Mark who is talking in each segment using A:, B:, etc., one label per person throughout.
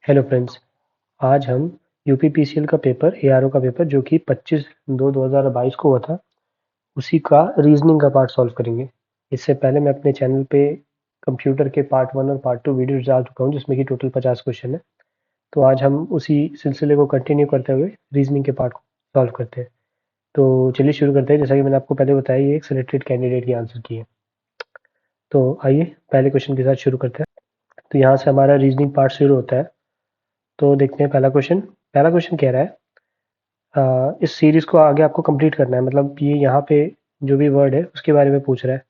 A: Hello friends. आज हम UPPCL का पेपर एआरओ का पेपर जो कि 25/2/2022 को हुआ था, उसी का रीजनिंग का पार्ट सॉल्व करेंगे। इससे पहले मैं अपने चैनल पे कंप्यूटर के पार्ट 1 और पार्ट 2 वीडियोस डाल चुका हूँ, जिसमें कि टोटल 50 क्वेश्चन है। तो आज हम उसी सिलसिले को कंटिन्यू करते हुए रीजनिंग के पार्ट को सॉल्व करते हैं। तो चलिए शुरू करते हैं। जैसा कि मैंने आपको पहले बताया, ये एक सिलेक्टेड कैंडिडेट की आंसर की है। तो आइए पहले क्वेश्चन के साथ शुरू करते हैं। तो यहाँ से हमारा रीजनिंग पार्ट शुरू होता है। तो देखते हैं पहला क्वेश्चन कह रहा है, इस सीरीज को आगे आपको कंप्लीट करना है। मतलब ये यहाँ पे जो भी वर्ड है उसके बारे में पूछ रहा है।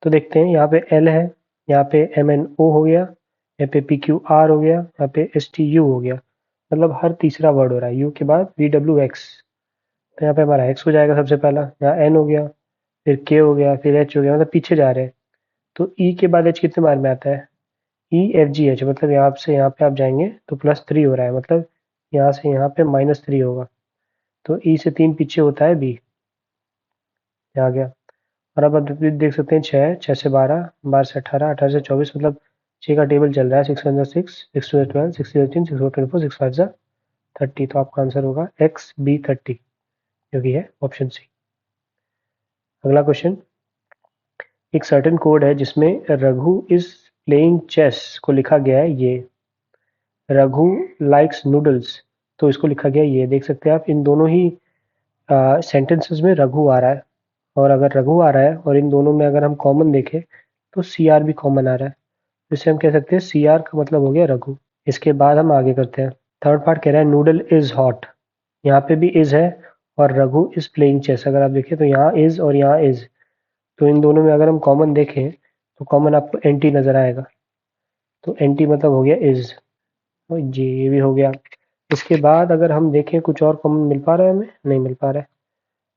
A: तो देखते हैं, यहाँ पे एल है, यहाँ पे एम एन ओ हो गया, यहाँ पे पी क्यू आर हो गया, यहाँ पे एस टी यू हो गया। मतलब हर तीसरा वर्ड हो रहा है। यू के बाद वी डब्ल्यू एक्स, तो यहाँ पे हमारा एक्स हो जाएगा सबसे पहला। यहाँ एन हो गया, फिर के हो गया, फिर एच हो गया। मतलब पीछे जा रहे हैं। तो ई के बाद एच कितने बार में आता है? E F G H. मतलब यहाँ से यहाँ पे आप जाएंगे तो +3 हो रहा है। मतलब यहाँ से यहाँ पे -3 होगा। तो ई से 3 पीछे होता है बी। आ गया। और अब आप देख सकते हैं, 6 से 12, 12 से 18, 18 से 24। मतलब 6 का टेबल चल रहा है। 6 1 6, 6 2 12, 6 3 13, 6 4 24, 6 5 30। तो आपका आंसर होगा एक्स बी 30, जो कि है ऑप्शन सी। अगला क्वेश्चन, एक सर्टेन कोड है जिसमें रघु इज प्लेइंग चेस को लिखा गया है ये। रघु लाइक्स नूडल्स, तो इसको लिखा गया है ये। देख सकते हैं आप, इन दोनों ही सेंटेंसेस में रघु आ रहा है। और अगर रघु आ रहा है और इन दोनों में अगर हम कॉमन देखें तो सी आर भी कॉमन आ रहा है। जिससे हम कह सकते हैं सी आर का मतलब हो गया रघु। इसके बाद हम आगे करते हैं। थर्ड पार्ट कह रहा है नूडल इज हॉट। यहाँ पे भी इज है, और रघु इज प्लेइंग चेस। अगर आप देखें तो यहाँ इज और यहाँ इज, तो इन दोनों में अगर हम कॉमन देखें तो कॉमन आपको एंटी नजर आएगा। तो एंटी मतलब हो गया इज। जी, ये भी हो गया। इसके बाद अगर हम देखें कुछ और कॉमन मिल पा रहा है हमें? नहीं मिल पा रहा है।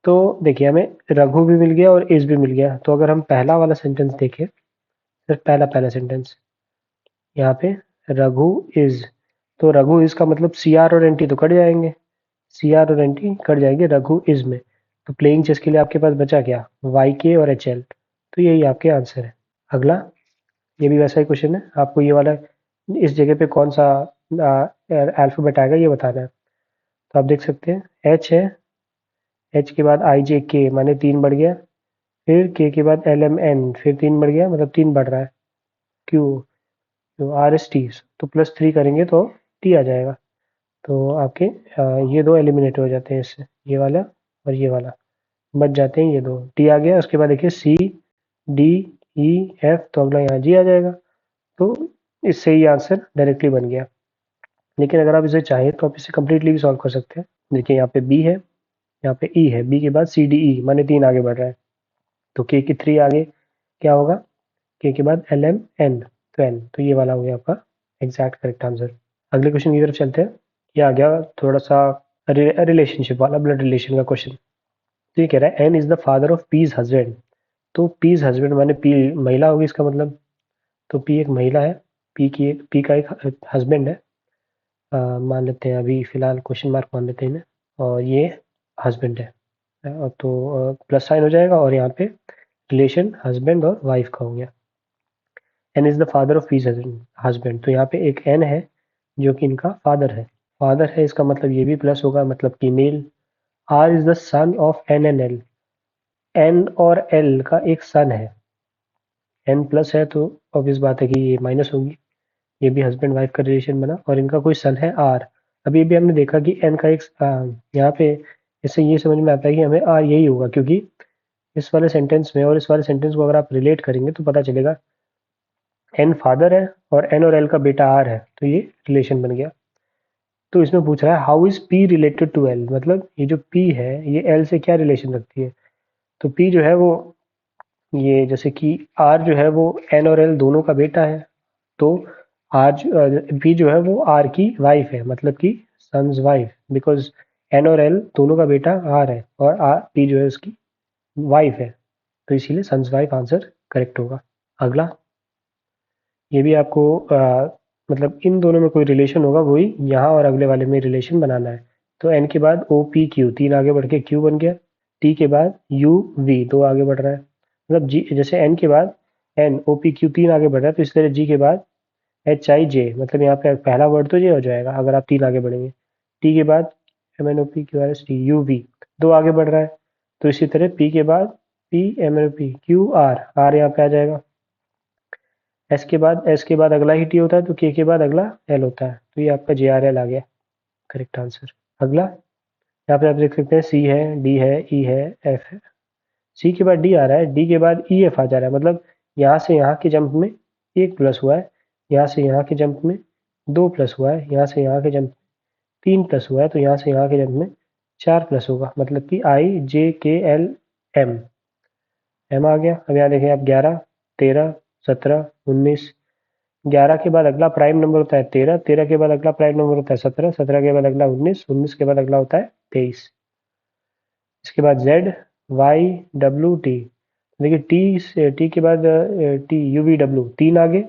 A: तो देखिए, हमें रघु भी मिल गया और इज भी मिल गया। तो अगर हम पहला वाला सेंटेंस देखें, सिर्फ पहला पहला सेंटेंस, यहाँ पे रघु इज, तो रघु इज का मतलब सी आर और एन टी तो कट जाएंगे। सी आर और एन टी कट जाएंगे रघु इज में। तो प्लेइंग चेस के लिए आपके पास बचा क्या? वाई के और एच एल। तो यही आपके आंसर है। अगला, ये भी वैसा ही क्वेश्चन है। आपको ये वाला, इस जगह पे कौन सा अल्फाबेट आएगा ये बताना है। तो आप देख सकते हैं एच है, एच के बाद आई जे के माने 3 बढ़ गया। फिर के बाद एल एम एन, फिर 3 बढ़ गया, मतलब 3 बढ़ रहा है। क्यू, तो आर एस टी, तो +3 करेंगे तो टी आ जाएगा। तो आपके ये दो एलिमिनेट हो जाते हैं इससे, ये वाला और ये वाला बच जाते हैं। ये दो टी आ गया। उसके बाद देखिए सी डी ई एफ, तो अगला यहाँ जी आ जाएगा। तो इससे ही आंसर डायरेक्टली बन गया। लेकिन अगर आप इसे चाहें तो आप इसे कंप्लीटली भी सॉल्व कर सकते हैं। देखिए, यहाँ पे बी है, यहाँ पे ई है, बी के बाद सी डी ई माने 3 आगे बढ़ रहा है। तो के की 3 आगे क्या होगा? के बाद एल एम एन, तो एन। तो ये वाला हो गया आपका एग्जैक्ट करेक्ट आंसर। अगले क्वेश्चन की तरफ चलते हैं। ये आ गया थोड़ा सा रिलेशनशिप वाला, ब्लड रिलेशन का क्वेश्चन। तो ये कह रहा है N is the father of P's husband. तो पीज हस्बैंड माने पी महिला होगी इसका मतलब। तो पी एक महिला है, पी का एक हस्बैंड है। मान लेते हैं, अभी फिलहाल क्वेश्चन मार्क मान लेते हैं इन्हें। और ये हस्बैंड है। तो प्लस साइन हो जाएगा, और यहाँ पे रिलेशन हस्बैंड और वाइफ का हो गया। N is the father of P's husband, तो यहाँ पे एक एन है जो कि इनका फादर है। फादर है, इसका मतलब ये भी प्लस होगा, मतलब कि male. R is the son of N N L. N और एल का एक सन है। एन प्लस है तो ऑब्वियस बात है कि ये माइनस होगी। ये भी हस्बैंड वाइफ का रिलेशन बना, और इनका कोई सन है आर। अभी भी हमने देखा कि एन का एक यहाँ पे, इससे ये समझ में आता है कि हमें आर यही होगा, क्योंकि इस वाले सेंटेंस में और इस वाले सेंटेंस को अगर आप रिलेट करेंगे तो पता चलेगा एन फादर है और एन और एल का बेटा आर है, तो ये रिलेशन बन गया। तो इसमें पूछ रहा है how is P related to L. मतलब ये जो पी है ये एल से क्या रिलेशन रखती है। तो पी जो है वो, ये जैसे कि आर जो है वो एन और एल दोनों का बेटा है। तो आर पी जो है वो आर की वाइफ है, मतलब कि सन्स वाइफ। बिकॉज एन और एल दोनों का बेटा आर है, और आर पी जो है उसकी वाइफ है। तो इसीलिए सन्स वाइफ आंसर करेक्ट होगा। अगला, ये भी आपको मतलब इन दोनों में कोई रिलेशन होगा, वही यहाँ और अगले वाले में रिलेशन बनाना है। तो एन के बाद ओ पी क्यू, 3 आगे बढ़ के क्यू बन गया। टी के बाद यू वी, 2 आगे बढ़ रहा है। मतलब जी, जैसे एन के बाद एन ओ पी क्यू 3 आगे बढ़ रहा है, तो इस तरह जी के बाद HIJ, मतलब यहाँ पे पहला वर्ड तो ये हो जाएगा अगर आप 3 आगे बढ़ेंगे। टी के बाद MNOP QRST UV, 2 आगे बढ़ रहा है, तो इसी तरह पी के बाद PMNOP QR यहाँ पे आ जाएगा। एस के बाद अगला ही टी होता है, तो के बाद अगला एल होता है, तो ये आपका JRL आ गया करेक्ट आंसर। अगला यहाँ पे आप देख सकते हैं सी है, डी है, ई है, एफ है। सी के बाद डी आ रहा है, डी के बाद ई एफ आ जा रहा है, मतलब यहाँ से यहाँ के जंप में 1 प्लस हुआ है, यहाँ से यहाँ के जंप में 2 प्लस हुआ है, यहाँ से यहाँ के जंप 3 प्लस हुआ है, तो यहाँ से यहाँ के जंप में 4 प्लस होगा, मतलब कि IJKLM एम आ गया। अब यहाँ देखें आप 11, 13, 17, 19, 11 के बाद अगला प्राइम नंबर होता है 13, 13 के बाद अगला प्राइम नंबर होता है 17, 17 के बाद अगला 19, 19 के बाद अगला होता है 23। इसके बाद ZYWT, देखिए टी से टी के बाद TUVW 3 आगे,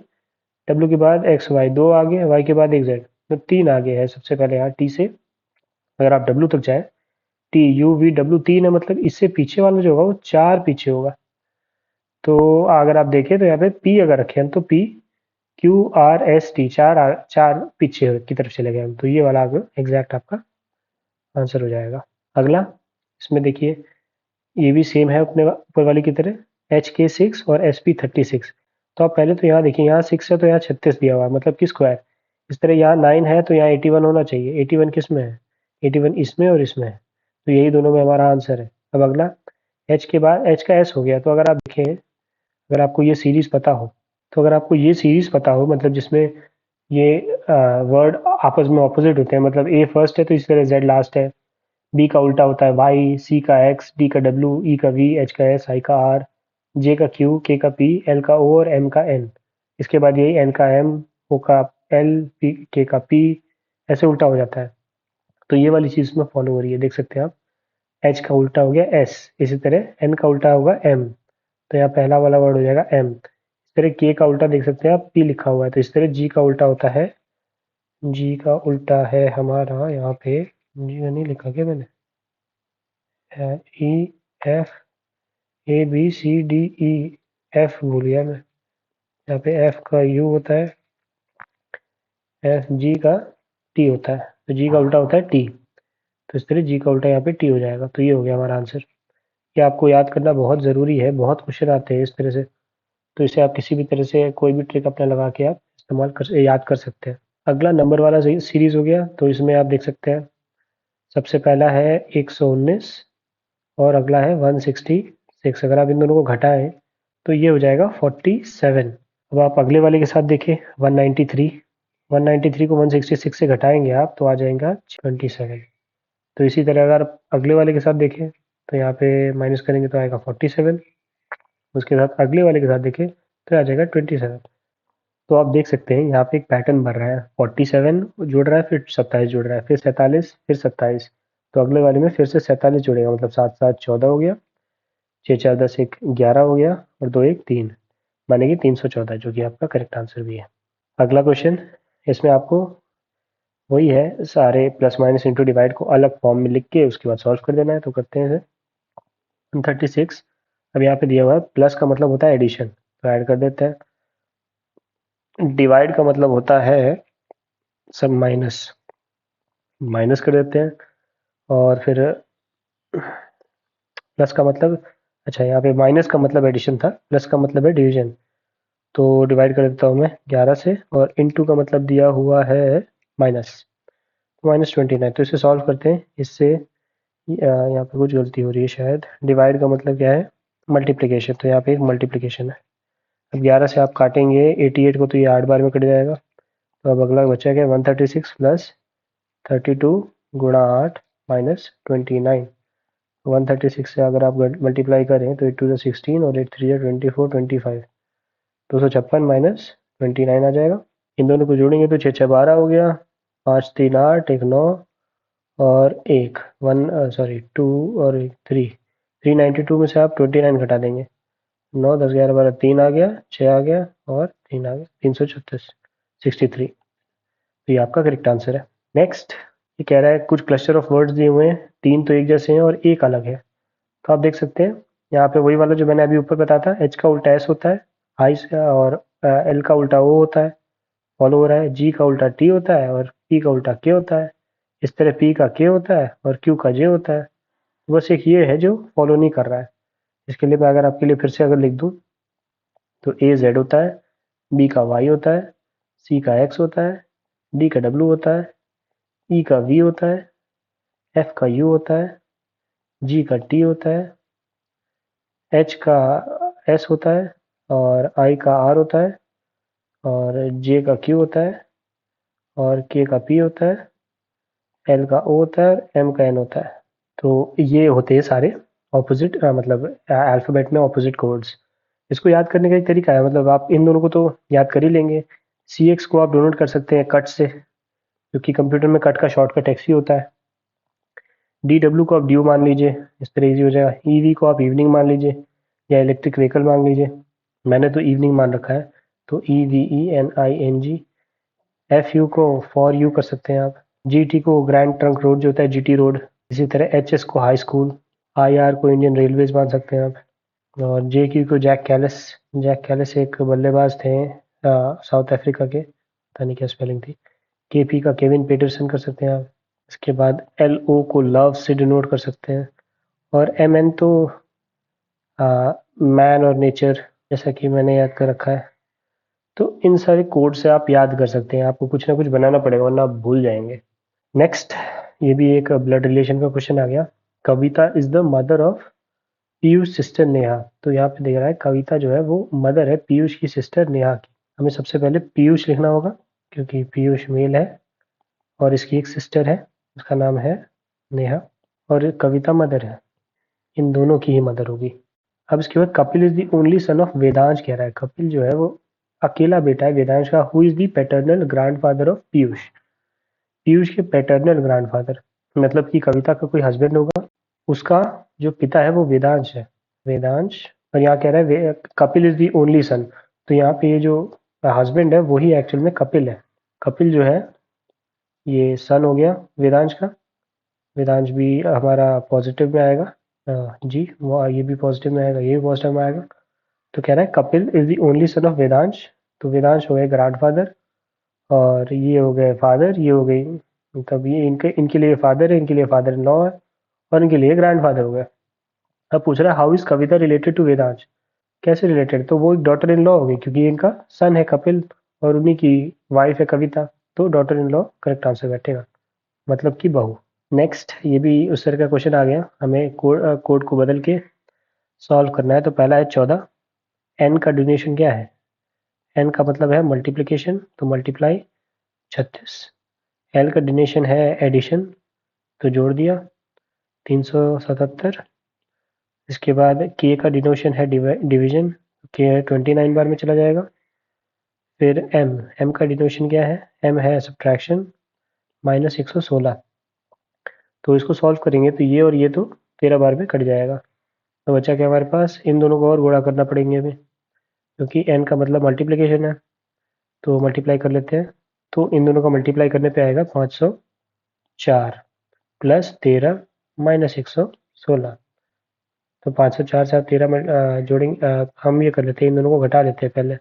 A: डब्ल्यू के बाद XY 2 आगे, वाई के बाद एक जेड, तो 3 आगे है सबसे पहले यहाँ टी से। अगर आप डब्ल्यू तक जाए, TUVW 3 है, मतलब इससे पीछे वाला जो होगा वो 4 पीछे होगा। तो अगर आप देखें तो यहाँ पे पी अगर रखें हम, तो PQRST 4 पीछे की तरफ चले गए हम, तो ये वाला एग्जैक्ट आपका आंसर हो जाएगा। अगला इसमें देखिए ये भी सेम है अपने ऊपर वाली की तरह, HK6 और SP36। तो आप पहले तो यहाँ देखिए, यहाँ 6 है तो यहाँ 36 दिया हुआ है, मतलब कि स्क्वायर। इस तरह यहाँ 9 है तो यहाँ 81 होना चाहिए। 81 किस में है? 81 इसमें और इसमें है, तो यही दोनों में हमारा आंसर है। अब अगला H के बाद H का S हो गया, तो अगर आप देखें, अगर आपको ये सीरीज पता हो, तो अगर आपको ये सीरीज पता हो, मतलब जिसमें ये वर्ड आपस में ऑपोजिट होते हैं, मतलब ए फर्स्ट है तो इसी तरह जेड लास्ट है, बी का उल्टा होता है वाई, सी का एक्स, डी का डब्ल्यू, ई का वी, एच का एस, आई का आर, जे का क्यू, के का पी, एल का ओ और एम का एन। इसके बाद यही एन का एम, ओ का एल, पी के का पी, ऐसे उल्टा हो जाता है। तो ये वाली चीज में फॉलो हो रही है, देख सकते हैं आप। एच का उल्टा हो गया एस, इसी तरह एन का उल्टा होगा एम, तो यहाँ पहला वाला वर्ड हो जाएगा एम। इस तरह के का उल्टा देख सकते हैं आप, पी लिखा हुआ है, तो इस तरह जी का उल्टा होता है, जी का उल्टा है हमारा यहाँ पे, जी का नहीं लिखा क्या मैंने, ई एफ, ABCDE, एफ भूल गया मैं, यहाँ पे एफ का यू होता है, एफ जी का टी होता है, तो जी का उल्टा होता है टी, तो इस तरह जी का उल्टा यहाँ पे टी हो जाएगा, तो ये हो गया हमारा आंसर। ये आपको याद करना बहुत ज़रूरी है, बहुत क्वेश्चन आते हैं इस तरह से, तो इसे आप किसी भी तरह से कोई भी ट्रिक अपना लगा के आप इस्तेमाल कर याद कर सकते हैं। अगला नंबर वाला सीरीज हो गया, तो इसमें आप देख सकते हैं सबसे पहला है 119 और अगला है 166। अगर आप इन दोनों को घटाएं तो ये हो जाएगा 47। अब आप अगले वाले के साथ देखें 193, 193 को 166 से घटाएंगे आप तो आ जाएगा 27। तो इसी तरह अगर आप अगले वाले के साथ देखें तो यहाँ पे माइनस करेंगे तो आएगा 47, उसके साथ अगले वाले के साथ देखें तो आ जाएगा 27। तो आप देख सकते हैं यहाँ पे एक पैटर्न बन रहा है, 47 जुड़ रहा है, फिर 27 जुड़ रहा है, फिर 47, फिर 27, तो अगले वाले में फिर से 47 जुड़ेगा, मतलब 7 7 14 हो गया, 6 4 10 1 11 हो गया, और 2 1 3, माने कि 314, जो कि आपका करेक्ट आंसर भी है। अगला क्वेश्चन, इसमें आपको वही है, सारे प्लस माइनस इंटू डिवाइड को अलग फॉर्म में लिख के उसके बाद सॉल्व कर देना है, तो करते हैं इसे। 136, अब यहाँ पे दिया हुआ है प्लस का मतलब होता है एडिशन, तो ऐड कर देते हैं। डिवाइड का मतलब होता है सब माइनस, माइनस कर देते हैं, और फिर प्लस का मतलब, अच्छा यहाँ पे माइनस का मतलब एडिशन था, प्लस का मतलब है डिवीजन, तो डिवाइड कर देता हूँ मैं 11 से, और इनटू का मतलब दिया हुआ है माइनस, -29। तो इसे सॉल्व करते हैं, इससे यहाँ पे कुछ गलती हो रही है शायद, डिवाइड का मतलब क्या है मल्टीप्लिकेशन, तो यहाँ पे एक मल्टीप्लिकेशन है। अब 11 से आप काटेंगे 88 को, तो ये 8 बार में कट जाएगा, तो अब अगला बचा क्या, 136 प्लस 32 गुणा 8 माइनस 29। 136 से अगर आप मल्टीप्लाई करें तो 8 2 16 और 8 3 24 25, 256 माइनस 29 आ जाएगा। इन दोनों को जोड़ेंगे तो 6 6 12 हो गया, 5 3 8, 1 9 और 1 1 सॉरी 2 और 1 3, 392 में से आप 29 घटा देंगे, 9 10 11 12, 3 आ गया, 6 आ गया और 3 आ गया, 336, 63। तो ये आपका करेक्ट आंसर है। नेक्स्ट ये कह रहा है कुछ क्लस्टर ऑफ वर्ड्स दिए हुए हैं, 3 तो एक जैसे हैं और एक अलग है, तो आप देख सकते हैं यहाँ पे वही वाला जो मैंने अभी ऊपर बताया था, एच का उल्टा एस होता है, आई से, और एल का उल्टा ओ होता है, फॉलो हो रहा है। जी का उल्टा टी होता है और पी का उल्टा के होता है। इस तरह पी का के होता है और क्यू का जे होता है। बस एक ये है जो फॉलो नहीं कर रहा है। इसके लिए मैं अगर आपके लिए फिर से अगर लिख दूं तो ए जेड होता है, बी का वाई होता है, सी का एक्स होता है, डी का डब्ल्यू होता है, ई का वी होता है, एफ का यू होता है, जी का टी होता है, एच का एस होता है और आई का आर होता है और जे का क्यू होता है और के का पी होता है, एल का ओ होता है और एम का एन होता है। तो ये होते हैं सारे ऑपोजिट मतलब अल्फ़ाबेट में ऑपोजिट कोड्स। इसको याद करने का एक तरीका है, मतलब आप इन दोनों को तो याद कर ही लेंगे। सी एक्स को आप डोनेट कर सकते हैं कट से, क्योंकि कंप्यूटर में कट का शॉर्टकट एक्स ही होता है। डी डब्ल्यू को आप ड्यू मान लीजिए, इस तरह इजी हो जाएगा। ई वी को आप इवनिंग मान लीजिए या इलेक्ट्रिक व्हीकल मान लीजिए, मैंने तो इवनिंग मान रखा है, तो E V E N I N G. F U को फॉर यू कर सकते हैं आप। जी टी को ग्रैंड ट्रंक रोड जो होता है, जी टी रोड। इसी तरह एच एस को हाई स्कूल। आई आर को इंडियन रेलवेज मान सकते हैं आप। और जे क्यू को जैक कैलिस। जैक कैलिस एक बल्लेबाज थे साउथ अफ्रीका के, पता नहीं क्या स्पेलिंग थी। के पी का केविन पीटरसन कर सकते हैं आप। इसके बाद एल ओ को लव से डिनोट कर सकते हैं। और एम एन तो मैन और नेचर, जैसा कि मैंने याद कर रखा है। तो इन सारे कोड से आप याद कर सकते हैं, आपको कुछ ना कुछ बनाना पड़ेगा वरना आप भूल जाएंगे। नेक्स्ट, ये भी एक ब्लड रिलेशन का क्वेश्चन आ गया। Kavita is the mother of Piyush sister Neha. तो यहाँ पे देख रहा है कविता जो है वो मदर है पीयूष की सिस्टर नेहा की। हमें सबसे पहले पीयूष लिखना होगा क्योंकि पीयूष मेल है और इसकी एक सिस्टर है, उसका नाम है नेहा, और कविता मदर है, इन दोनों की ही मदर होगी। अब इसके बाद Kapil is the only son of Vedansh कह रहा है। कपिल जो है वो अकेला बेटा है वेदांश का। Who is the paternal grandfather of Piyush. Piyush के पैटर्नल ग्रैंडफादर मतलब कि कविता का कोई हस्बैंड होगा, उसका जो पिता है वो वेदांश है। वेदांश। और यहाँ कह रहा है कपिल इज दी ओनली सन, तो यहाँ पे ये जो हस्बैंड है वही एक्चुअल में कपिल है। कपिल जो है ये सन हो गया वेदांश का। वेदांश भी हमारा पॉजिटिव में आएगा। जी वो ये भी पॉजिटिव में आएगा, ये भी पॉजिटिव में आएगा। तो कह रहा है Kapil is the only son of Vedansh. तो वेदांश हो गए ग्रैंडफादर और ये हो गए फादर, ये हो गई, मतलब ये इनके लिए फादर है, इनके लिए फादर इन लॉ है और इनके लिए ग्रैंडफादर हो गए। अब पूछ रहा है how is Kavita related to Vedansh. कैसे रिलेटेड, तो वो एक डॉटर इन लॉ होगी क्योंकि इनका सन है कपिल और उन्हीं की वाइफ है कविता, तो daughter in law correct answer बैठेगा, मतलब कि बहू। नेक्स्ट, ये भी उस तरह का क्वेश्चन आ गया, हमें कोड को बदल के सॉल्व करना है। तो पहला है 14। एन का डिनोशन क्या है। एन का मतलब है मल्टीप्लिकेशन, तो मल्टीप्लाई 36। एल का डिनोशन है एडिशन, तो जोड़ दिया 377। इसके बाद के का डिनोशन है डिवीजन, के 29 बार में चला जाएगा। फिर एम, एम का डिनोशन क्या है, एम है सब्ट्रैक्शन -116। तो इसको सॉल्व करेंगे तो ये और ये तो 13 बार में कट जाएगा। तो बचा क्या हमारे पास, इन दोनों को और गुणा करना पड़ेंगे हमें, क्योंकि एन का मतलब मल्टीप्लिकेशन है, तो मल्टीप्लाई कर लेते हैं। तो इन दोनों का मल्टीप्लाई करने पे आएगा 504 प्लस 13 -116। तो 504 से आप 13 जोड़ेंगे, हम ये कर लेते हैं, इन दोनों को घटा लेते हैं पहले।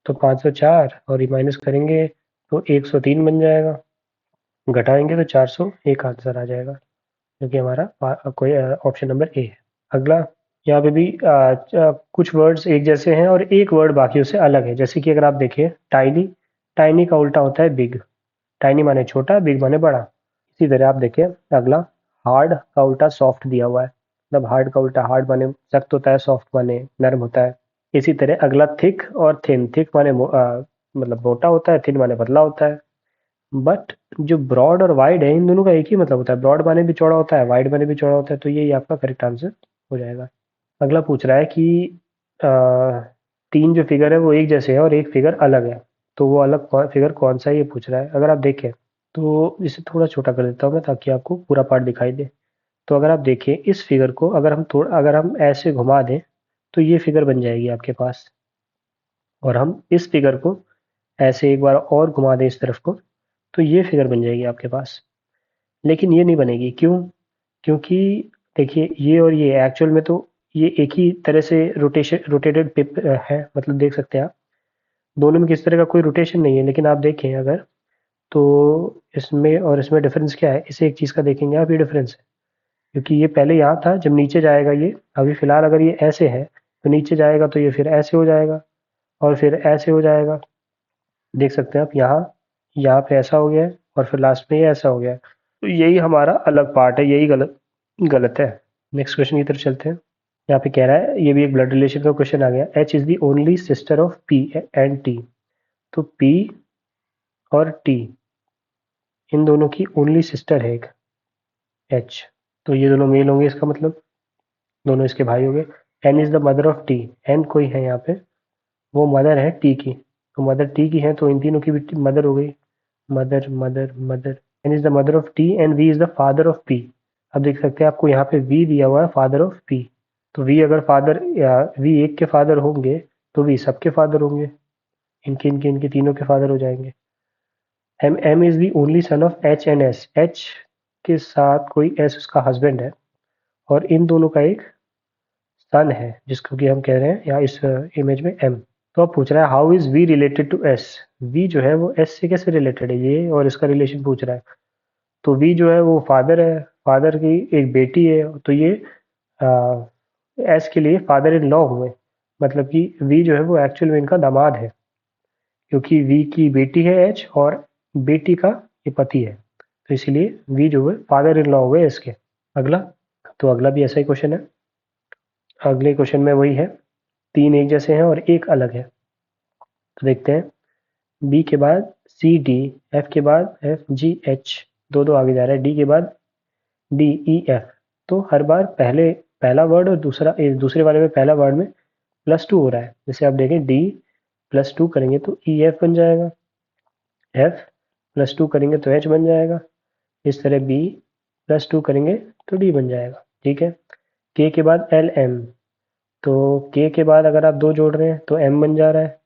A: तो 504 और ये माइनस करेंगे तो 103 बन जाएगा, घटाएंगे तो 401 आंसर आ जाएगा, जो कि हमारा कोई ऑप्शन नंबर ए है। अगला, यहाँ पे भी कुछ वर्ड्स एक जैसे हैं और एक वर्ड बाकियों से अलग है। जैसे कि अगर आप देखें टाइनी, टाइनी का उल्टा होता है बिग। टाइनी माने छोटा, बिग माने बड़ा। इसी तरह आप देखें अगला, हार्ड का उल्टा सॉफ्ट दिया हुआ है, मतलब हार्ड का उल्टा हार्ड माने सख्त होता है, सॉफ्ट माने नरम होता है। इसी तरह अगला थिक और थिन, थिक माने मतलब मोटा होता है, थिन माने पतला होता है। बट जो ब्रॉड और वाइड है इन दोनों का एक ही मतलब होता है, ब्रॉड माने भी चौड़ा होता है, वाइड माने भी चौड़ा होता है, तो यही आपका करेक्ट आंसर हो जाएगा। अगला पूछ रहा है कि अ, तीन जो फिगर है वो एक जैसे है और एक फिगर अलग है, तो वो अलग फिगर कौन सा है ये पूछ रहा है। अगर आप देखें तो इसे थोड़ा छोटा कर देता हूँ मैं ताकि आपको पूरा पार्ट दिखाई दे। तो अगर आप देखें इस फिगर को अगर हम ऐसे घुमा दें तो ये फिगर बन जाएगी आपके पास, और हम इस फिगर को ऐसे एक बार और घुमा दें इस तरफ को तो ये फिगर बन जाएगी आपके पास। लेकिन ये नहीं बनेगी, क्यों? क्योंकि देखिए ये और ये एक्चुअल में तो ये एक ही तरह से रोटेटेड पेपर है, मतलब देख सकते हैं आप। दोनों में किसी तरह का कोई रोटेशन नहीं है, लेकिन आप देखें अगर, तो इसमें और इसमें डिफरेंस क्या है, इसे एक चीज़ का देखेंगे आप, ये डिफरेंस है, क्योंकि ये पहले यहाँ था, जब नीचे जाएगा ये, अभी फिलहाल अगर ये ऐसे है तो नीचे जाएगा तो ये फिर ऐसे हो जाएगा और फिर ऐसे हो जाएगा। देख सकते हैं आप, यहाँ पे ऐसा हो गया है और फिर लास्ट में ये ऐसा हो गया है। तो यही हमारा अलग पार्ट है, यही गलत गलत है। नेक्स्ट क्वेश्चन की तरफ चलते हैं। यहाँ पे कह रहा है, ये भी एक ब्लड रिलेशन का क्वेश्चन आ गया, H is the only sister of P and T. तो पी और टी, इन दोनों की ओनली सिस्टर है एक, एच। तो ये दोनों मेल होंगे, इसका मतलब दोनों इसके भाई हो गए। N is the mother of T, N कोई है यहाँ पे, वो मदर है टी की, तो मदर टी की है तो इन तीनों की भी मदर हो गई, mother mother mother. N is the mother of T and V is the father of P. अब देख सकते हैं आपको यहाँ पे वी दिया हुआ है, फादर ऑफ पी। तो वी अगर फादर या वी एक के फादर होंगे तो वी सबके फादर होंगे, इनके तीनों के फादर हो जाएंगे। M M is the only son of H and S, H के साथ कोई एस उसका हस्बैंड है और इन दोनों का एक सन है जिसको कि हम कह रहे हैं यहाँ इस इमेज में एम। तो अब पूछ रहा है how is V related to S, V जो है वो एस से कैसे रिलेटेड है, ये और इसका रिलेशन पूछ रहा है। तो वी जो है वो फादर है, फादर की एक बेटी है, तो ये एस के लिए फादर इन लॉ हुए, मतलब कि वी जो है वो एक्चुअल में इनका दामाद है, क्योंकि वी की बेटी है एच और बेटी का ये पति है, तो इसीलिए वी जो है फादर इन लॉ हुए इसके। अगला, तो अगला भी ऐसा ही क्वेश्चन है। अगले क्वेश्चन में वही है, तीन एक जैसे हैं और एक अलग है। तो देखते हैं, बी के बाद सी डी, एफ के बाद एफ जी एच, दो दो आगे जा रहा है, डी के बाद डी ई एफ। तो हर बार पहले पहला वर्ड और दूसरे वाले में पहला वर्ड में +2 हो रहा है। जैसे आप देखें, डी +2 करेंगे तो ई एफ बन जाएगा, एफ +2 करेंगे तो एच बन जाएगा, इस तरह बी +2 करेंगे तो डी बन जाएगा। ठीक है। के के बाद एल एम, तो के के बाद अगर आप दो जोड़ रहे हैं तो एम बन जा रहा है,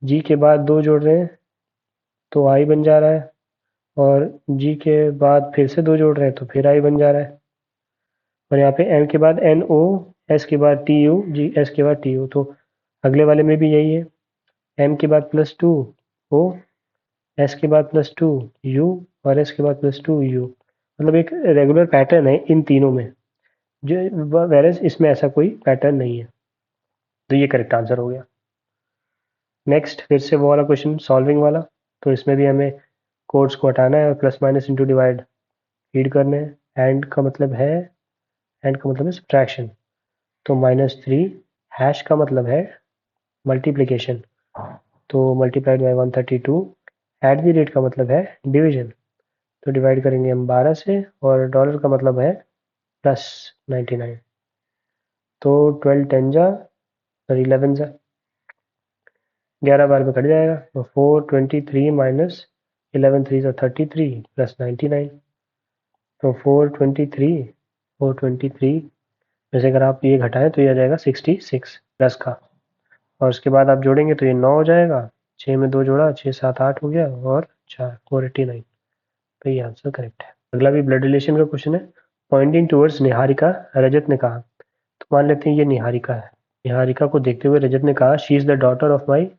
A: जी के बाद दो जोड़ रहे हैं तो आई बन जा रहा है, और जी के बाद फिर से दो जोड़ रहे हैं तो फिर आई बन जा रहा है, और यहाँ पे एम के बाद एन ओ, एस के बाद टी यू, जी एस के बाद टी यू। तो अगले वाले में भी यही है, एम के बाद +2 ओ, एस के बाद +2 यू, और एस के बाद +2 यू। मतलब एक रेगुलर पैटर्न है इन तीनों में, जो वेरस इसमें ऐसा कोई पैटर्न नहीं है। तो ये करेक्ट आंसर हो गया। नेक्स्ट फिर से वो वाला क्वेश्चन, सॉल्विंग वाला। तो इसमें भी हमें कोड्स को हटाना है और plus minus into divide read करने हैं। एंड का मतलब है सब्ट्रैक्शन, तो -3, हैश का मतलब है मल्टीप्लिकेशन, तो multiplied by 132। At the rate का मतलब है डिवीजन, तो डिवाइड करेंगे हम 12 से, और डॉलर का मतलब है +99। तो 12 10 जा और 11 जा 11 बार में कट जाएगा, तो 423 माइनस 11 3 जा 33 +99। तो 423 में से अगर आप ये घटाएं तो ये आ जाएगा 66 प्लस का, और उसके बाद आप जोड़ेंगे तो ये 9 हो जाएगा, 6 में 2 जोड़ा 6 7 8 हो गया, और 4 489। तो ये आंसर करेक्ट है। अगला भी ब्लड रिलेशन का क्वेश्चन है, पॉइंटिंग टूवर्ड्स निहारिका, रजत ने कहा। तो मान लेते हैं ये निहारिका है, निहारिका को देखते हुए रजत ने कहा she is the daughter of my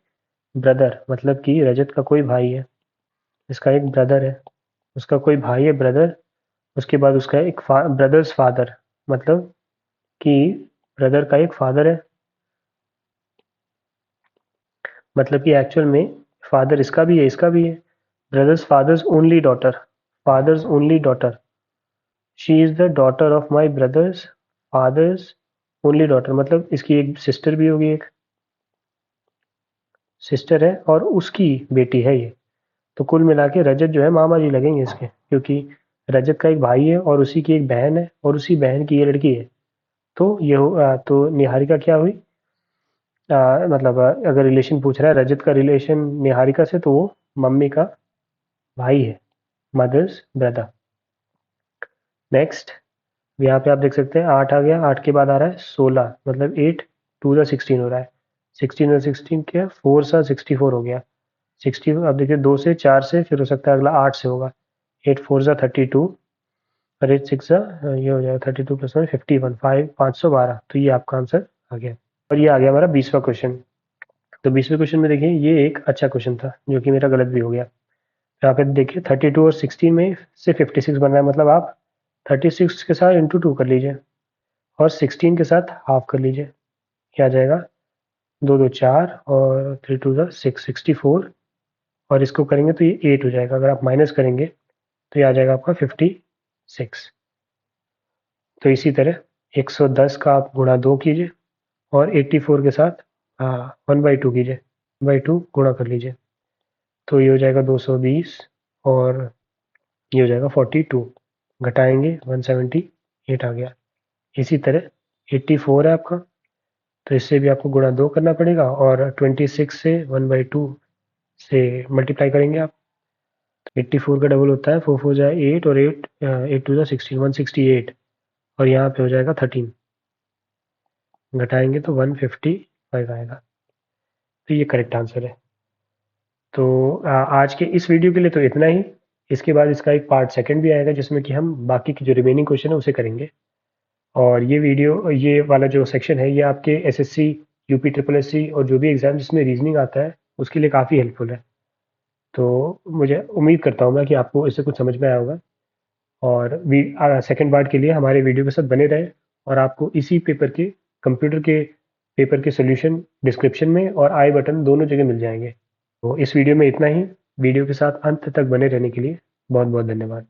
A: brother, मतलब कि रजत का कोई भाई है, इसका एक ब्रदर है, उसका कोई भाई है ब्रदर, उसके बाद उसका एक ब्रदर्स फादर, मतलब कि ब्रदर का एक फादर है, मतलब कि एक्चुअल में फादर इसका भी है इसका भी है। Brothers fathers only daughter, fathers only daughter, she is the daughter of my brothers fathers only daughter, मतलब इसकी एक सिस्टर भी होगी, एक सिस्टर है और उसकी बेटी है ये। तो कुल मिला के रजत जो है मामा जी लगेंगे इसके, क्योंकि रजत का एक भाई है और उसी की एक बहन है और उसी बहन की ये लड़की है। तो तो निहारिका क्या हुई, मतलब अगर रिलेशन पूछ रहा है रजत का रिलेशन निहारिका से, तो वो मम्मी का भाई है, मदर्स ब्रदर। नेक्स्ट, यहाँ पे आप देख सकते हैं 8 आ गया, 8 के बाद आ रहा है 16, मतलब 8 2 जा 16 हो रहा है, 16 और 16 क्या, 4 सा 64 हो गया, 60। अब देखिए 2 से 4 से, फिर हो सकता है अगला 8 से होगा, 8 4 जा 32, और 8 6 जा ये हो जाएगा 32 + 1 51, 5 512। तो ये आपका आंसर आ गया। और ये आ गया हमारा 20वां क्वेश्चन। तो 20वें क्वेश्चन में देखिए ये एक अच्छा क्वेश्चन था जो कि मेरा गलत भी हो गया। यहाँ पे देखिए 32 और 16 में से 56 बन रहा है, मतलब आप 36 के साथ इंटू 2 कर लीजिए और 16 के साथ हाफ कर लीजिए। क्या आ जाएगा, 2 2 4 और 3 2 6, 64 और इसको करेंगे तो ये 8 हो जाएगा। अगर आप माइनस करेंगे तो ये आ जाएगा आपका 56। तो इसी तरह 110 का आप गुणा 2 कीजिए और 84 के साथ 1/2 कीजिए, 1/2 गुणा कर लीजिए तो ये हो जाएगा 220 और ये हो जाएगा 42। घटाएंगे 178 आ गया। इसी तरह 84 है आपका, तो इससे भी आपको गुणा 2 करना पड़ेगा और 26 से 1/2 से मल्टीप्लाई करेंगे आप। 84 का डबल होता है, 4 4 जाए 8 और 8 8 2 16, 168 और यहाँ पे हो जाएगा 13। घटाएंगे तो 155 आएगा। तो ये करेक्ट आंसर है। तो आज के इस वीडियो के लिए तो इतना ही। इसके बाद इसका एक पार्ट सेकंड भी आएगा जिसमें कि हम बाकी की जो रिमेनिंग क्वेश्चन है उसे करेंगे। और ये वाला जो सेक्शन है ये आपके एसएससी, यूपी ट्रिपल एससी और जो भी एग्जाम जिसमें रीजनिंग आता है उसके लिए काफ़ी हेल्पफुल है। तो मुझे उम्मीद करता हूँ मैं कि आपको इससे कुछ समझ में आया होगा। और सेकंड पार्ट के लिए हमारे वीडियो के साथ बने रहें और आपको इसी पेपर के कंप्यूटर के पेपर के सोल्यूशन डिस्क्रिप्शन में और आई बटन दोनों जगह मिल जाएंगे। तो इस वीडियो में इतना ही। वीडियो के साथ अंत तक बने रहने के लिए बहुत बहुत धन्यवाद।